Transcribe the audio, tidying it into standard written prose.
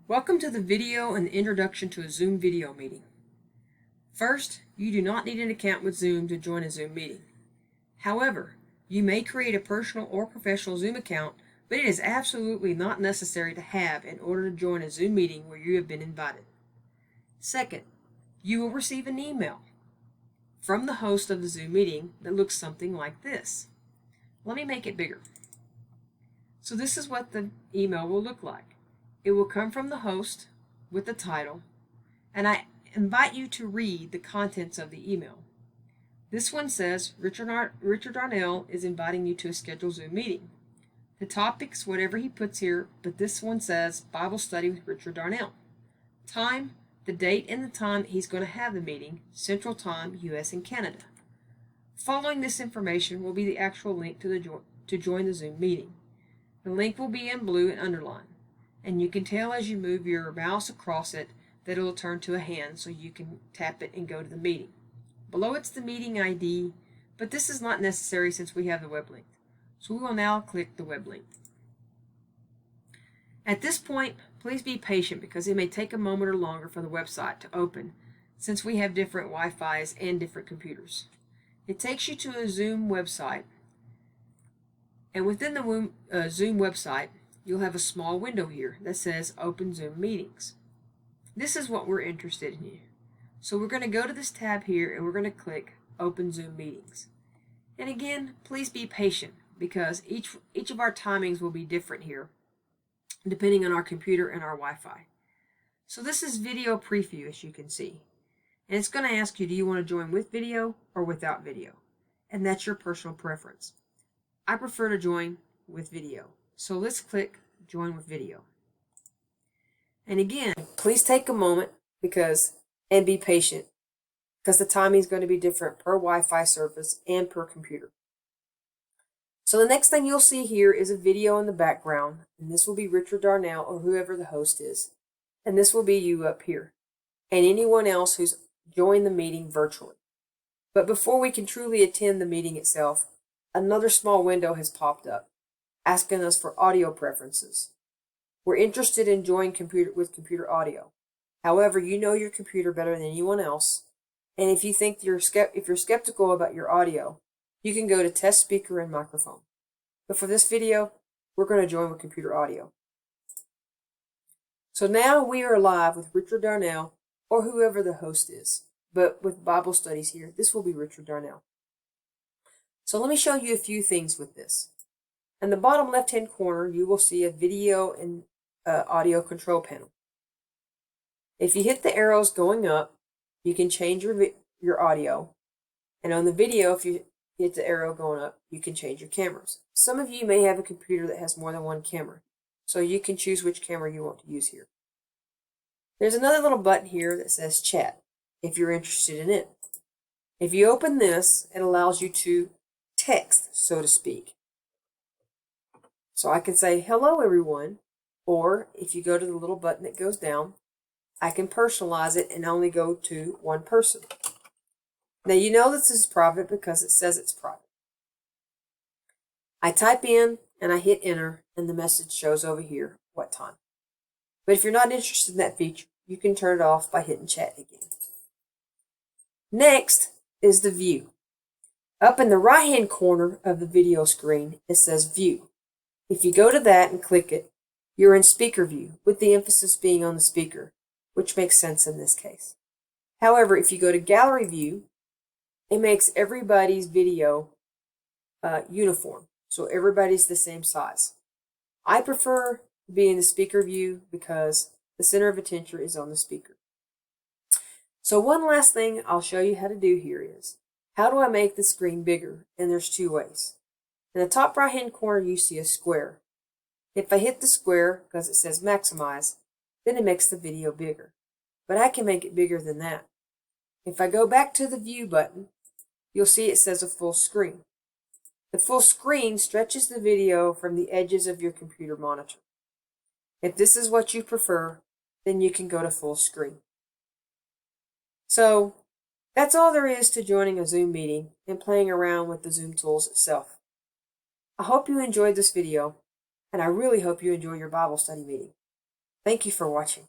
Welcome to the video and the introduction to a Zoom video meeting. First, you do not need an account with Zoom to join a Zoom meeting. However, you may create a personal or professional Zoom account, but it is absolutely not necessary to have in order to join a Zoom meeting where you have been invited. Second, you will receive an email from the host of the Zoom meeting that looks something like this. Let me make it bigger. So this is what the email will look like. It will come from the host with the title, and I invite you to read the contents of the email. This one says, Richard Darnell is inviting you to a scheduled Zoom meeting. The topic's whatever he puts here, but this one says Bible Study with Richard Darnell. Time, the date and the time he's going to have the meeting, Central Time, US and Canada. Following this information will be the actual link to join the Zoom meeting. The link will be in blue and underlined, and you can tell as you move your mouse across it that it will turn to a hand so you can tap it and go to the meeting. Below it's the meeting ID, but this is not necessary since we have the web link. So we will now click the web link. At this point, please be patient because it may take a moment or longer for the website to open since we have different Wi-Fis and different computers. It takes you to a Zoom website, and within the Zoom website, you'll have a small window here that says Open Zoom Meetings. This is what we're interested in. So we're going to go to this tab here and we're going to click Open Zoom Meetings. And again, please be patient because each of our timings will be different here depending on our computer and our Wi-Fi. So this is video preview, as you can see. And it's going to ask you, do you want to join with video or without video? And that's your personal preference. I prefer to join with video. So let's click Join with Video. And again, please take a moment and be patient because the timing is going to be different per Wi-Fi service and per computer. So the next thing you'll see here is a video in the background, and this will be Richard Darnell or whoever the host is. And this will be you up here and anyone else who's joined the meeting virtually. But before we can truly attend the meeting itself, another small window has popped up, asking us for audio preferences. We're interested in joining with computer audio. However, you know your computer better than anyone else, and if you think if you're skeptical about your audio, you can go to Test Speaker and Microphone. But for this video, we're going to join with computer audio. So now we are live with Richard Darnell or whoever the host is. But with Bible studies here, this will be Richard Darnell. So let me show you a few things with this. In the bottom left-hand corner, you will see a video and audio control panel. If you hit the arrows going up, you can change your audio. And on the video, if you hit the arrow going up, you can change your cameras. Some of you may have a computer that has more than one camera, so you can choose which camera you want to use here. There's another little button here that says Chat, if you're interested in it. If you open this, it allows you to text, so to speak. So I can say, hello everyone, or if you go to the little button that goes down, I can personalize it and only go to one person. Now you know this is private because it says it's private. I type in and I hit enter and the message shows over here what time. But if you're not interested in that feature, you can turn it off by hitting chat again. Next is the view. Up in the right-hand corner of the video screen, it says View. If you go to that and click it, you're in speaker view, with the emphasis being on the speaker, which makes sense in this case. However, if you go to gallery view, it makes everybody's video uniform, so everybody's the same size. I prefer to be in the speaker view because the center of attention is on the speaker. So one last thing I'll show you how to do here is, how do I make the screen bigger? And there's two ways. In the top right hand corner you see a square. If I hit the square because it says maximize, then it makes the video bigger. But I can make it bigger than that. If I go back to the view button, you'll see it says a full screen. The full screen stretches the video from the edges of your computer monitor. If this is what you prefer, then you can go to full screen. So that's all there is to joining a Zoom meeting and playing around with the Zoom tools itself. I hope you enjoyed this video, and I really hope you enjoy your Bible study meeting. Thank you for watching.